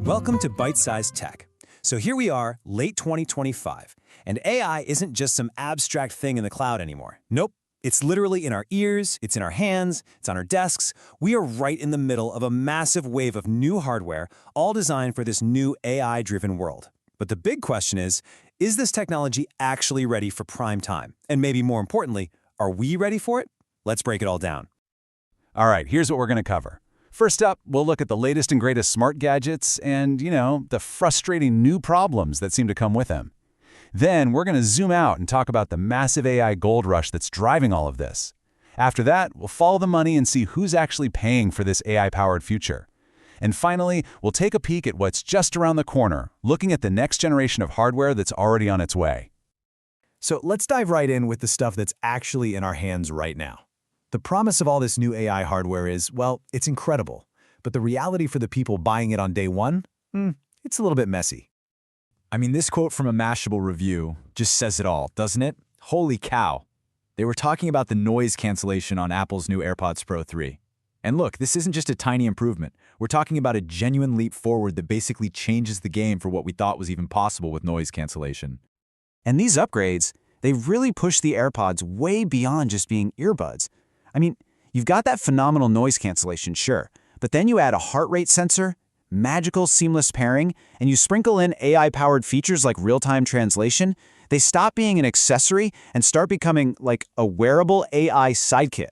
Welcome to Byte-Sized Tech. So here we are, late 2025, and AI isn't just some abstract thing in the cloud anymore. Nope, it's literally in our ears, it's in our hands, it's on our desks. We are right in the middle of a massive wave of new hardware, all designed for this new AI-driven world. But the big question is this technology actually ready for prime time? And maybe more importantly, are we ready for it? Let's break it all down. All right, here's what we're going to cover. First up, we'll look at the latest and greatest smart gadgets and, the frustrating new problems that seem to come with them. Then we're going to zoom out and talk about the massive AI gold rush that's driving all of this. After that, we'll follow the money and see who's actually paying for this AI-powered future. And finally, we'll take a peek at what's just around the corner, looking at the next generation of hardware that's already on its way. So let's dive right in with the stuff that's actually in our hands right now. The promise of all this new AI hardware is, well, it's incredible. But the reality for the people buying it on day one? It's a little bit messy. I mean, this quote from a Mashable review just says it all, doesn't it? Holy cow. They were talking about the noise cancellation on Apple's new AirPods Pro 3. And look, this isn't just a tiny improvement. We're talking about a genuine leap forward that basically changes the game for what we thought was even possible with noise cancellation. And these upgrades, they've really pushed the AirPods way beyond just being earbuds. I mean, you've got that phenomenal noise cancellation, sure, but then you add a heart rate sensor, magical seamless pairing, and you sprinkle in AI-powered features like real-time translation. They stop being an accessory and start becoming like a wearable AI sidekick.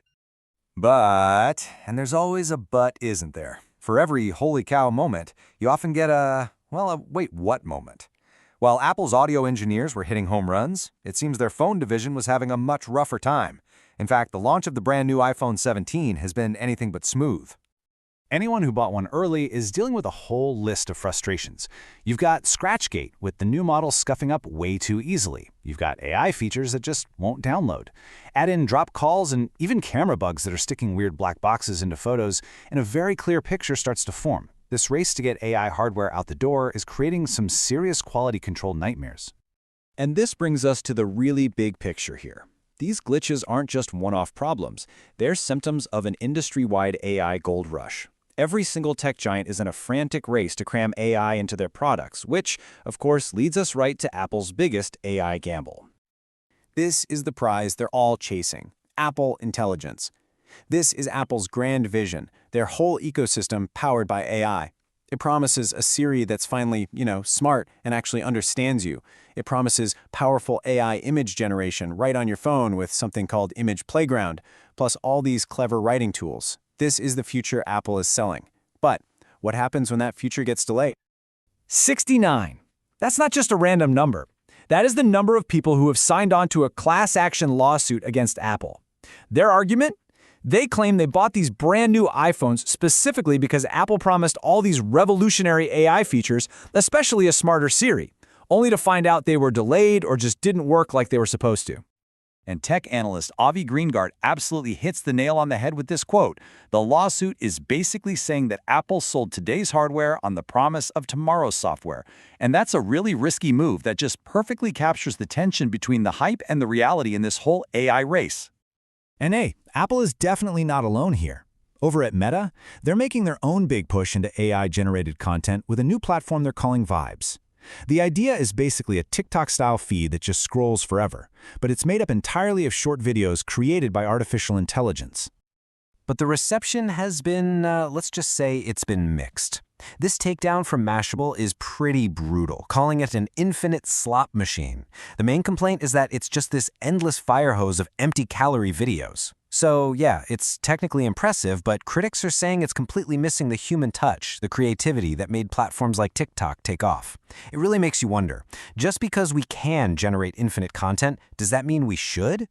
But, and there's always a but, isn't there? For every holy cow moment, you often get a wait, what moment? While Apple's audio engineers were hitting home runs, it seems their phone division was having a much rougher time. In fact, the launch of the brand new iPhone 17 has been anything but smooth. Anyone who bought one early is dealing with a whole list of frustrations. You've got Scratchgate, with the new model scuffing up way too easily. You've got AI features that just won't download. Add in drop calls and even camera bugs that are sticking weird black boxes into photos, and a very clear picture starts to form. This race to get AI hardware out the door is creating some serious quality control nightmares. And this brings us to the really big picture here. These glitches aren't just one-off problems. They're symptoms of an industry-wide AI gold rush. Every single tech giant is in a frantic race to cram AI into their products, which, of course, leads us right to Apple's biggest AI gamble. This is the prize they're all chasing: Apple Intelligence. This is Apple's grand vision, their whole ecosystem powered by AI. It promises a Siri that's finally, smart and actually understands you. It promises powerful AI image generation right on your phone with something called Image Playground, plus all these clever writing tools. This is the future Apple is selling. But what happens when that future gets delayed? 69. That's not just a random number. That is the number of people who have signed on to a class action lawsuit against Apple. Their argument? They claim they bought these brand new iPhones specifically because Apple promised all these revolutionary AI features, especially a smarter Siri, only to find out they were delayed or just didn't work like they were supposed to. And tech analyst Avi Greengard absolutely hits the nail on the head with this quote. The lawsuit is basically saying that Apple sold today's hardware on the promise of tomorrow's software. And that's a really risky move that just perfectly captures the tension between the hype and the reality in this whole AI race. And hey, Apple is definitely not alone here. Over at Meta, they're making their own big push into AI-generated content with a new platform they're calling Vibes. The idea is basically a TikTok-style feed that just scrolls forever, but it's made up entirely of short videos created by artificial intelligence. But the reception has been, let's just say it's been mixed. This takedown from Mashable is pretty brutal, calling it an infinite slop machine. The main complaint is that it's just this endless fire hose of empty-calorie videos. So yeah, it's technically impressive, but critics are saying it's completely missing the human touch, the creativity that made platforms like TikTok take off. It really makes you wonder, just because we can generate infinite content, does that mean we should?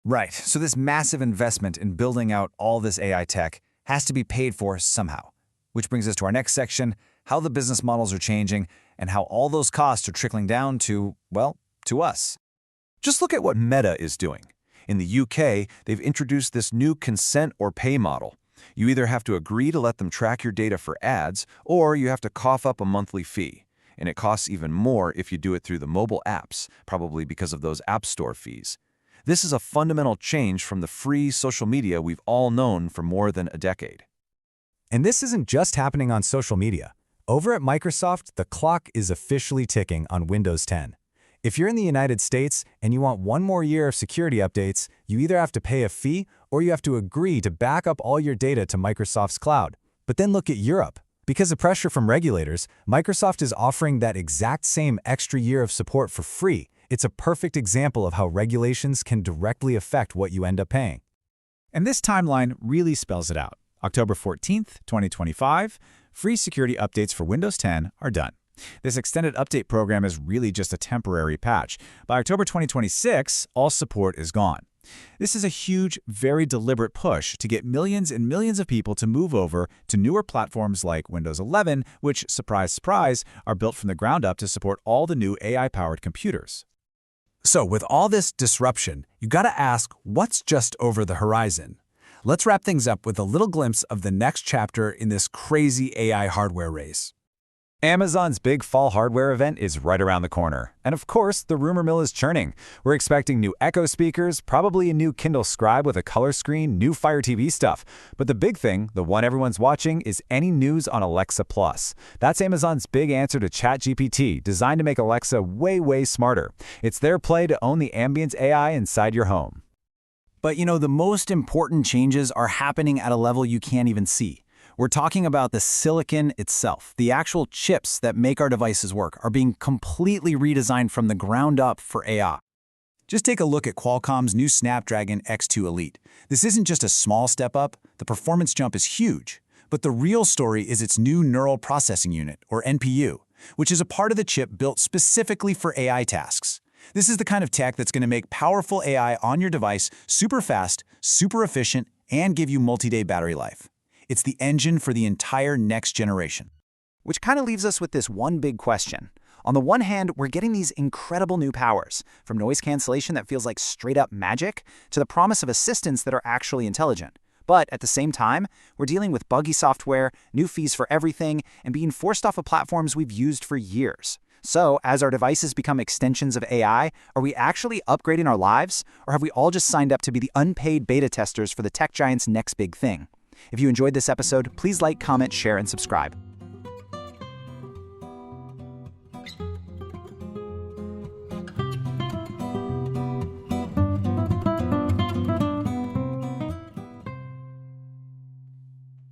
Right, so this massive investment in building out all this AI tech has to be paid for somehow. Which brings us to our next section, how the business models are changing and how all those costs are trickling down to, to us. Just look at what Meta is doing. In the UK, they've introduced this new consent or pay model. You either have to agree to let them track your data for ads, or you have to cough up a monthly fee. And it costs even more if you do it through the mobile apps, probably because of those App Store fees. This is a fundamental change from the free social media we've all known for more than a decade. And this isn't just happening on social media. Over at Microsoft, the clock is officially ticking on Windows 10. If you're in the United States and you want one more year of security updates, you either have to pay a fee or you have to agree to back up all your data to Microsoft's cloud. But then look at Europe. Because of pressure from regulators, Microsoft is offering that exact same extra year of support for free. It's a perfect example of how regulations can directly affect what you end up paying. And this timeline really spells it out. October 14th, 2025, free security updates for Windows 10 are done. This extended update program is really just a temporary patch. By October 2026, all support is gone. This is a huge, very deliberate push to get millions and millions of people to move over to newer platforms like Windows 11, which, surprise, surprise, are built from the ground up to support all the new AI-powered computers. So with all this disruption, you gotta ask, what's just over the horizon? Let's wrap things up with a little glimpse of the next chapter in this crazy AI hardware race. Amazon's big fall hardware event is right around the corner. And of course, the rumor mill is churning. We're expecting new Echo speakers, probably a new Kindle Scribe with a color screen, new Fire TV stuff. But the big thing, the one everyone's watching, is any news on Alexa Plus. That's Amazon's big answer to ChatGPT, designed to make Alexa way, way smarter. It's their play to own the ambient AI inside your home. But you know, the most important changes are happening at a level you can't even see. We're talking about the silicon itself. The actual chips that make our devices work are being completely redesigned from the ground up for AI. Just take a look at Qualcomm's new Snapdragon X2 Elite. This isn't just a small step up, the performance jump is huge. But the real story is its new Neural Processing Unit, or NPU, which is a part of the chip built specifically for AI tasks. This is the kind of tech that's going to make powerful AI on your device super fast, super efficient, and give you multi-day battery life. It's the engine for the entire next generation. Which kind of leaves us with this one big question. On the one hand, we're getting these incredible new powers, from noise cancellation that feels like straight-up magic to the promise of assistants that are actually intelligent. But at the same time, we're dealing with buggy software, new fees for everything, and being forced off of platforms we've used for years. So, as our devices become extensions of AI, are we actually upgrading our lives, or have we all just signed up to be the unpaid beta testers for the tech giant's next big thing? If you enjoyed this episode, please like, comment, share, and subscribe.